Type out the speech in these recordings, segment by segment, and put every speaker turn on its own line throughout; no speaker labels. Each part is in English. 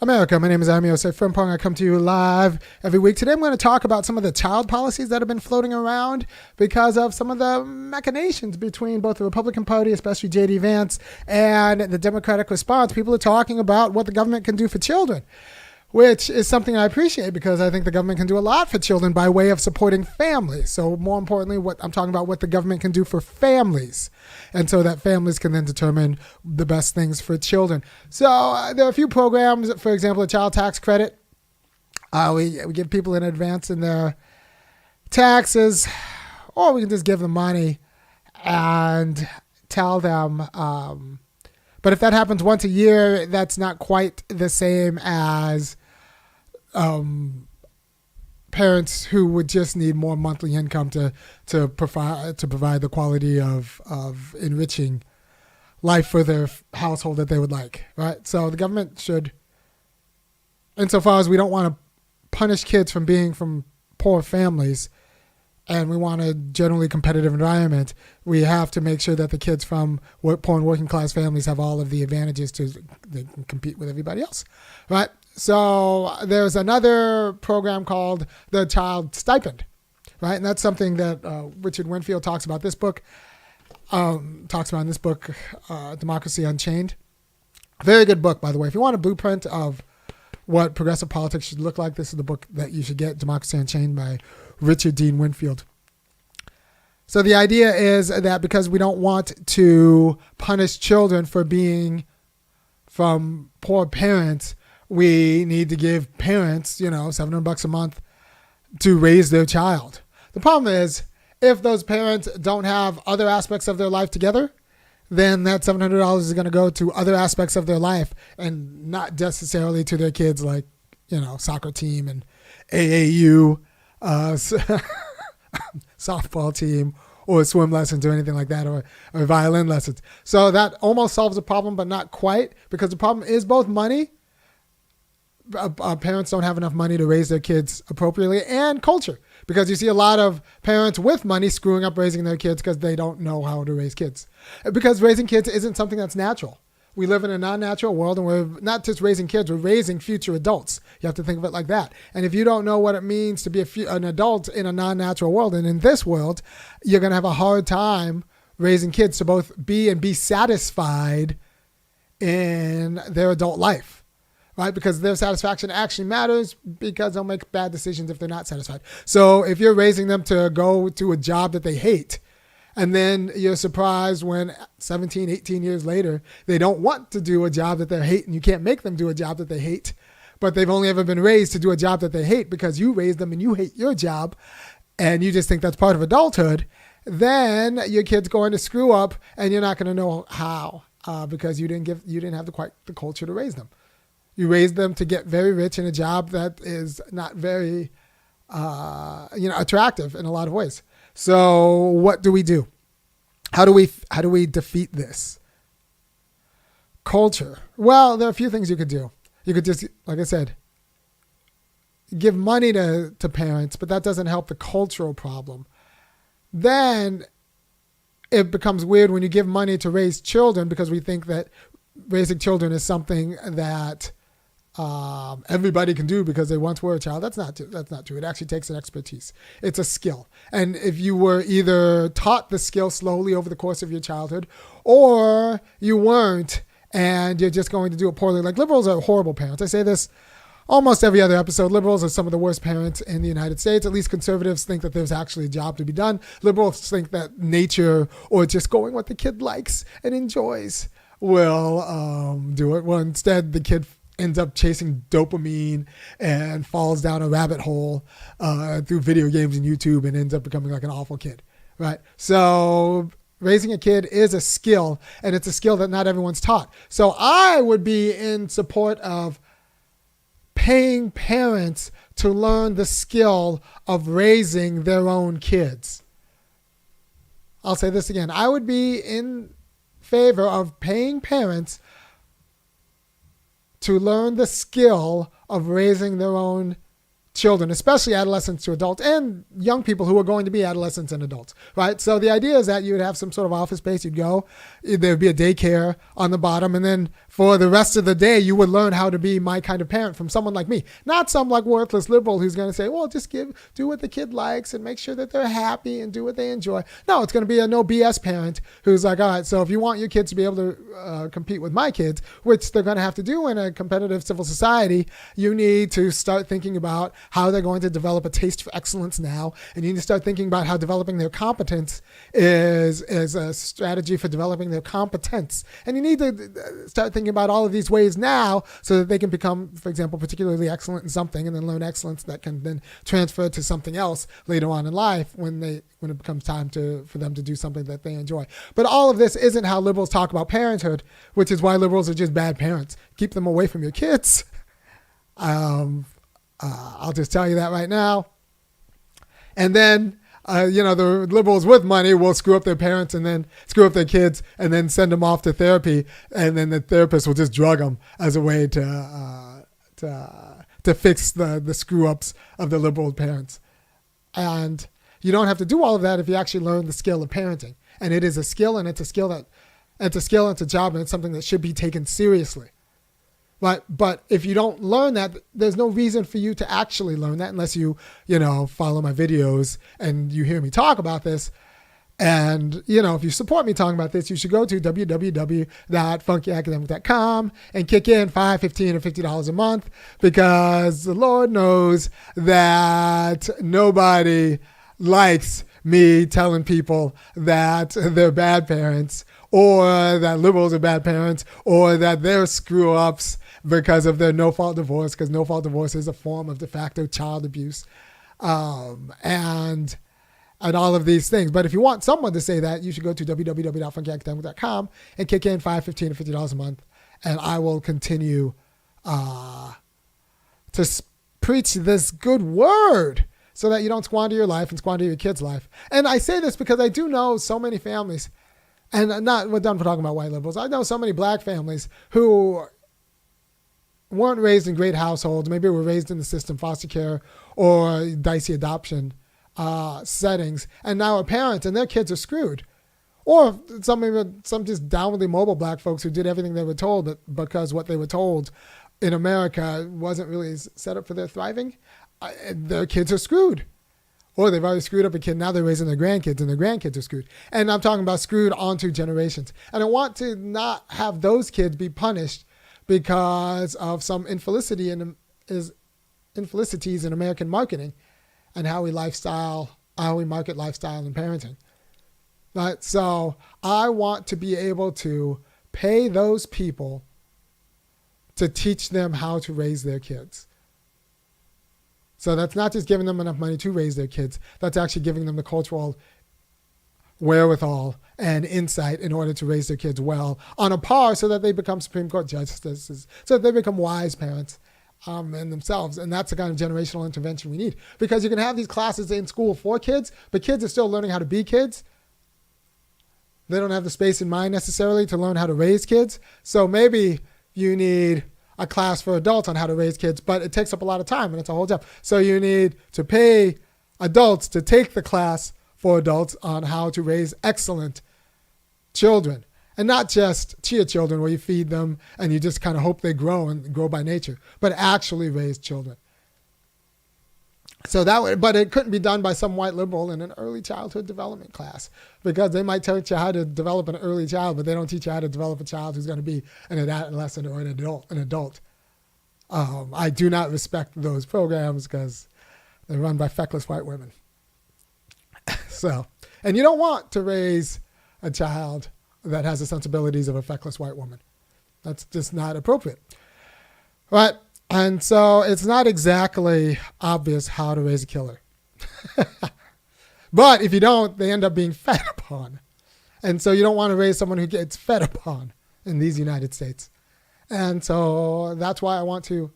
America. My name is Osei-Frimpong. I come to you live every week. Today I'm going to talk about some of the child policies that have been floating around because of some of the machinations between both the Republican Party, especially J.D. Vance, and the Democratic response. People are talking about what the government can do for children, which is something I appreciate because I think the government can do a lot for children by way of supporting families. So more importantly, what I'm talking about, what the government can do for families. And so that families can then determine the best things for children. So there are a few programs, for example, a child tax credit. We give people an advance in their taxes, or we can just give them money and tell them. But if that happens once a year, that's not quite the same as parents who would just need more monthly income to provide the quality of enriching life for their household that they would like, right? So the government should, insofar as we don't want to punish kids from being from poor families, and we want a generally competitive environment, we have to make sure that the kids from poor and working class families have all of the advantages they can compete with everybody else, right? So there's another program called the Child Stipend, right? And that's something that Richard Winfield talks about in this book, Democracy Unchained. Very good book, by the way. If you want a blueprint of what progressive politics should look like, this is the book that you should get, Democracy Unchained by Richard Dean Winfield. So the idea is that because we don't want to punish children for being from poor parents, we need to give parents, $700 a month to raise their child. The problem is, if those parents don't have other aspects of their life together, then that $700 is going to go to other aspects of their life and not necessarily to their kids, like, soccer team and AAU, softball team, or swim lessons or anything like that, or violin lessons. So that almost solves the problem, but not quite, because the problem is both money. Parents don't have enough money to raise their kids appropriately, and culture, because you see a lot of parents with money screwing up raising their kids because they don't know how to raise kids, because raising kids isn't something that's natural. We live in a non-natural world, and we're not just raising kids, we're raising future adults. You have to think of it like that. And if you don't know what it means to be an adult in a non-natural world, and in this world, you're going to have a hard time raising kids to both be satisfied in their adult life. Right? Because their satisfaction actually matters, because they'll make bad decisions if they're not satisfied. So if you're raising them to go to a job that they hate, and then you're surprised when 17, 18 years later, they don't want to do a job that they hate, and you can't make them do a job that they hate, but they've only ever been raised to do a job that they hate because you raised them and you hate your job, and you just think that's part of adulthood, then your kid's going to screw up, and you're not going to know how, because you didn't have the culture to raise them. You raise them to get very rich in a job that is not very, attractive in a lot of ways. So what do we do? How do we defeat this? Culture. Well, there are a few things you could do. You could just, like I said, give money to parents, but that doesn't help the cultural problem. Then it becomes weird when you give money to raise children, because we think that raising children is something that everybody can do because they once were a child. That's not true. It actually takes an expertise. It's a skill. And if you were either taught the skill slowly over the course of your childhood, or you weren't, and you're just going to do it poorly. Like, liberals are horrible parents. I say this almost every other episode. Liberals are some of the worst parents in the United States. At least conservatives think that there's actually a job to be done. Liberals think that nature, or just going what the kid likes and enjoys, will do it. Well, instead, the kid ends up chasing dopamine and falls down a rabbit hole through video games and YouTube, and ends up becoming like an awful kid, right? So raising a kid is a skill, and it's a skill that not everyone's taught. So I would be in support of paying parents to learn the skill of raising their own kids. I'll say this again. I would be in favor of paying parents to learn the skill of raising their own children, especially adolescents to adults and young people who are going to be adolescents and adults, right? So the idea is that you would have some sort of office space. You'd go, there'd be a daycare on the bottom. And then for the rest of the day, you would learn how to be my kind of parent from someone like me, not some like worthless liberal who's going to say, well, just do what the kid likes and make sure that they're happy and do what they enjoy. No, it's going to be a no BS parent who's like, all right, so if you want your kids to be able to compete with my kids, which they're going to have to do in a competitive civil society, you need to start thinking about how they're going to develop a taste for excellence now. And you need to start thinking about how developing their competence is a strategy for developing their competence. And you need to start thinking about all of these ways now so that they can become, for example, particularly excellent in something and then learn excellence that can then transfer to something else later on in life when it becomes time for them to do something that they enjoy. But all of this isn't how liberals talk about parenthood, which is why liberals are just bad parents. Keep them away from your kids. I'll just tell you that right now. And then, the liberals with money will screw up their parents and then screw up their kids and then send them off to therapy. And then the therapist will just drug them as a way to fix the screw ups of the liberal parents. And you don't have to do all of that if you actually learn the skill of parenting. And it is a skill, and it's a job, and it's something that should be taken seriously. But if you don't learn that, there's no reason for you to actually learn that unless you follow my videos and you hear me talk about this. And, if you support me talking about this, you should go to www.funkyacademic.com and kick in $5, $15, or $50 a month, because the Lord knows that nobody likes me telling people that they're bad parents, or that liberals are bad parents, or that they're screw-ups because of their no-fault divorce, because no-fault divorce is a form of de facto child abuse, and all of these things. But if you want someone to say that, you should go to www.funkyacademic.com and kick in $5, $15, or $50 a month, and I will continue to preach this good word so that you don't squander your life and squander your kids' life. And I say this because I do know so many families, and we're done for talking about white liberals. I know so many black families who weren't raised in great households, maybe were raised in the system, foster care, or dicey adoption settings, and now are parents, and their kids are screwed. Or some just downwardly mobile black folks who did everything they were told, but because what they were told in America wasn't really set up for their thriving, their kids are screwed. Or they've already screwed up a kid, now they're raising their grandkids, and their grandkids are screwed. And I'm talking about screwed onto generations. And I want to not have those kids be punished because of some infelicities in American marketing and how we market lifestyle and parenting. Right? So I want to be able to pay those people to teach them how to raise their kids. So that's not just giving them enough money to raise their kids. That's actually giving them the cultural wherewithal and insight in order to raise their kids well on a par so that they become Supreme Court justices, so that they become wise parents in themselves. And that's the kind of generational intervention we need. Because you can have these classes in school for kids, but kids are still learning how to be kids. They don't have the space in mind necessarily to learn how to raise kids. So maybe you need a class for adults on how to raise kids, but it takes up a lot of time and it's a whole job. So you need to pay adults to take the class for adults on how to raise excellent children, and not just chia children where you feed them and you just kind of hope they grow and grow by nature, but actually raise children. So but it couldn't be done by some white liberal in an early childhood development class, because they might teach you how to develop an early child, but they don't teach you how to develop a child who's going to be an adolescent or an adult. I do not respect those programs because they're run by feckless white women. And you don't want to raise a child that has the sensibilities of a feckless white woman. That's just not appropriate. Right? And so it's not exactly obvious how to raise a killer. But if you don't, they end up being fed upon. And so you don't want to raise someone who gets fed upon in these United States. And so that's why I want to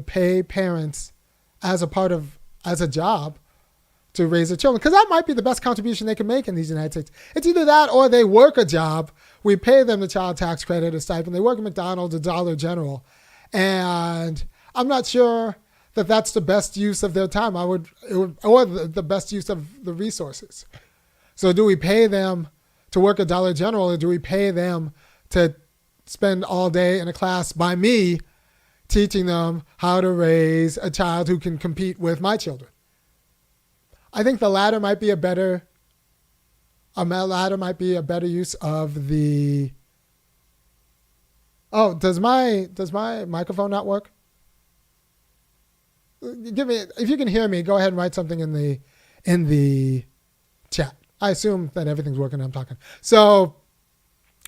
pay parents as a job to raise their children, because that might be the best contribution they can make in these United States. It's either that or they work a job. We pay them the child tax credit, a stipend. They work at McDonald's, a Dollar General. And I'm not sure that that's the best use of their time. Or the best use of the resources. So do we pay them to work at Dollar General, or do we pay them to spend all day in a class by me teaching them how to raise a child who can compete with my children? I think the latter might be a better use of the. Oh, does my microphone not work? Give me, if you can hear me, go ahead and write something in the chat. I assume that everything's working. I'm talking. So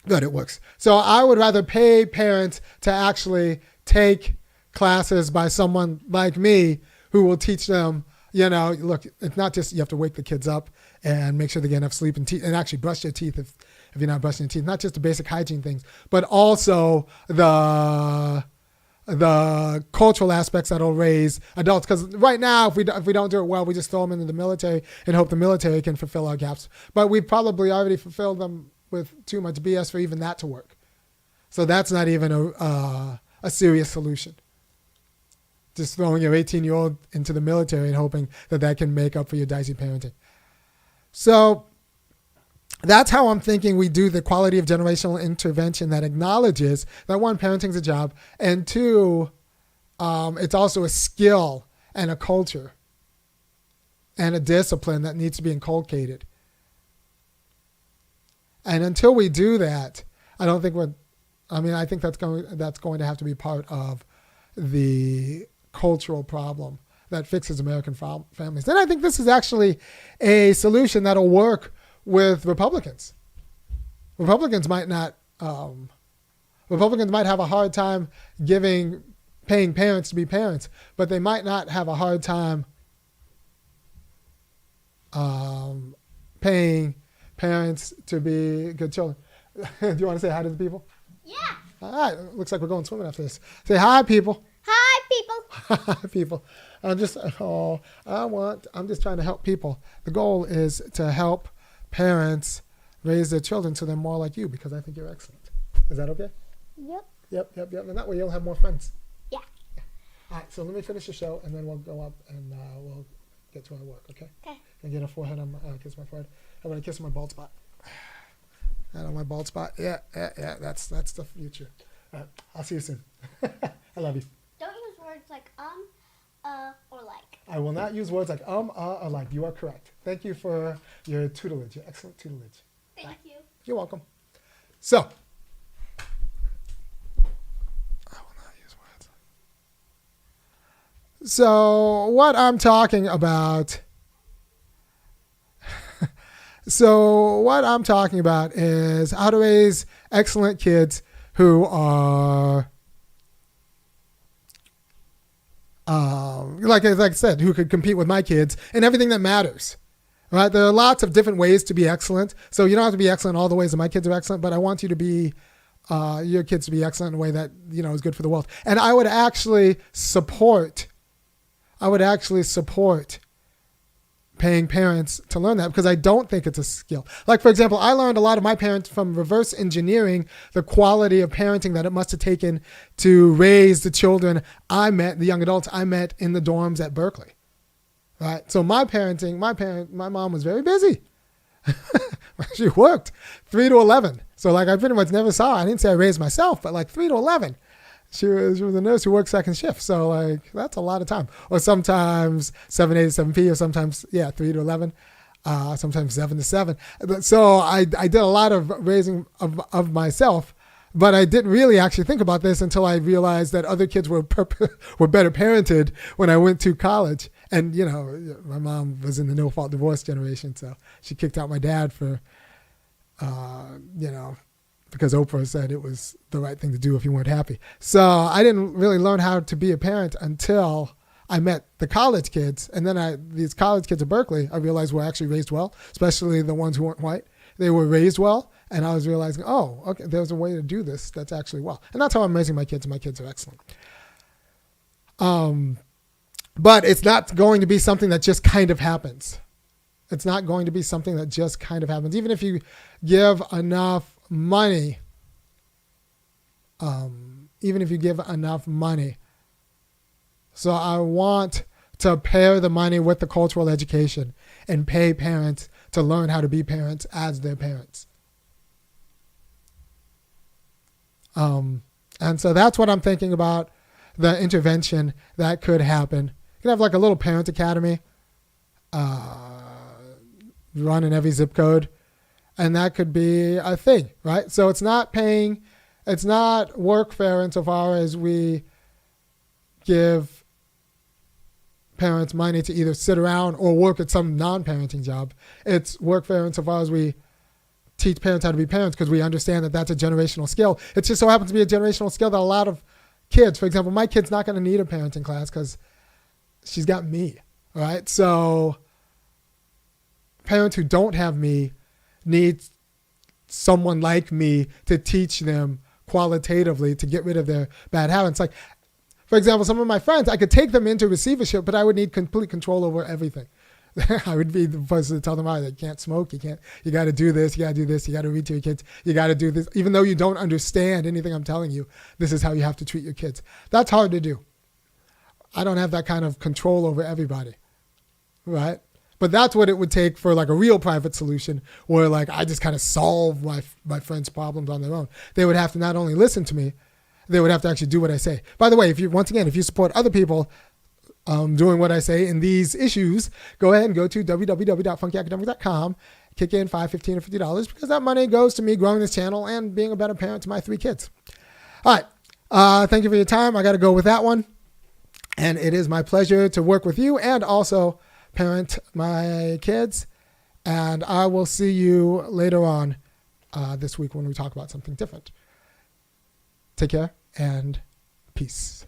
good, it works. So I would rather pay parents to actually take classes by someone like me who will teach them. Look, it's not just you have to wake the kids up and make sure they get enough sleep and actually brush their teeth if you're not brushing your teeth. Not just the basic hygiene things, but also the cultural aspects that'll raise adults. Because right now, if we don't do it well, we just throw them into the military and hope the military can fulfill our gaps. But we've probably already fulfilled them with too much BS for even that to work. So that's not even a serious solution. Just throwing your 18-year-old into the military and hoping that can make up for your dicey parenting. So that's how I'm thinking we do the quality of generational intervention that acknowledges that, one, parenting's a job, and two, it's also a skill and a culture and a discipline that needs to be inculcated. And until we do that, I think that's going to have to be part of the cultural problem that fixes American families. And I think this is actually a solution that'll work with Republicans. Republicans might have a hard time paying parents to be parents, but they might not have a hard time paying parents to be good children. Do you want to say hi to the people?
Yeah.
All right. Looks like we're going swimming after this. Say hi, people.
Hi, people.
Hi, people. I'm just trying to help people. The goal is to help parents raise their children so they're more like you, because I think you're excellent. Is that okay?
Yep.
Yep. And that way you'll have more friends.
Yeah.
All right. So let me finish the show, and then we'll go up and we'll get to our work. Okay.
Okay.
And get a forehead on kiss my forehead. How about I kiss my bald spot? That on my bald spot. Yeah. That's the future. All right. I'll see you soon. I love you.
Don't use words like or like.
I will not use words like or like. You are correct. Thank you for your tutelage, your excellent tutelage.
Thank you.
You're welcome. So, I will not use words. So, what I'm talking about is how to raise excellent kids who are like I said, who could compete with my kids in everything that matters. Right? There are lots of different ways to be excellent. So you don't have to be excellent in all the ways that my kids are excellent, but I want you to be your kids to be excellent in a way that is good for the world. And I would actually support paying parents to learn that, because I don't think it's a skill. Like, for example, I learned a lot of my parents from reverse engineering the quality of parenting that it must have taken to raise the children the young adults I met in the dorms at Berkeley. Right? So my mom was very busy. She worked 3 to 11. So I pretty much never saw her. I didn't say I raised myself, but 3 to 11. She was a nurse who worked second shift. So that's a lot of time. Or sometimes 7 a to 7 p, or sometimes 3 to 11, sometimes 7 to 7. So I did a lot of raising of myself, but I didn't really actually think about this until I realized that other kids were better parented when I went to college. And, my mom was in the no-fault divorce generation, so she kicked out my dad for, because Oprah said it was the right thing to do if you weren't happy. So I didn't really learn how to be a parent until I met the college kids. And then these college kids at Berkeley, I realized were actually raised well, especially the ones who weren't white. They were raised well, and I was realizing, oh, okay, there's a way to do this that's actually well. And that's how I'm raising my kids, and my kids are excellent. But it's not going to be something that just kind of happens. It's not going to be something that just kind of happens. Even if you give enough money, So I want to pair the money with the cultural education and pay parents to learn how to be parents as their parents. And so that's what I'm thinking about, the intervention that could happen. You can have like a little parent academy run in every zip code, and that could be a thing, right? So it's not workfare insofar as we give parents money to either sit around or work at some non-parenting job. It's workfare insofar as we teach parents how to be parents, because we understand that that's a generational skill. It just so happens to be a generational skill that a lot of kids, for example, my kid's not going to need a parenting class because she's got me, right? So parents who don't have me need someone like me to teach them qualitatively to get rid of their bad habits. Like, for example, some of my friends, I could take them into receivership, but I would need complete control over everything. I would be the person to tell them, you can't smoke, you got to do this, you got to do this, you got to read to your kids, you got to do this. Even though you don't understand anything I'm telling you, this is how you have to treat your kids. That's hard to do. I don't have that kind of control over everybody, right? But that's what it would take for like a real private solution where like I just kind of solve my friends' problems on their own. They would have to not only listen to me, they would have to actually do what I say. By the way, if you support other people doing what I say in these issues, go ahead and go to www.funkyacademic.com, kick in $5, $15, or $50 because that money goes to me growing this channel and being a better parent to my 3 kids. All right. Thank you for your time. I got to go with that one. And it is my pleasure to work with you and also parent my kids. And I will see you later on this week when we talk about something different. Take care and peace.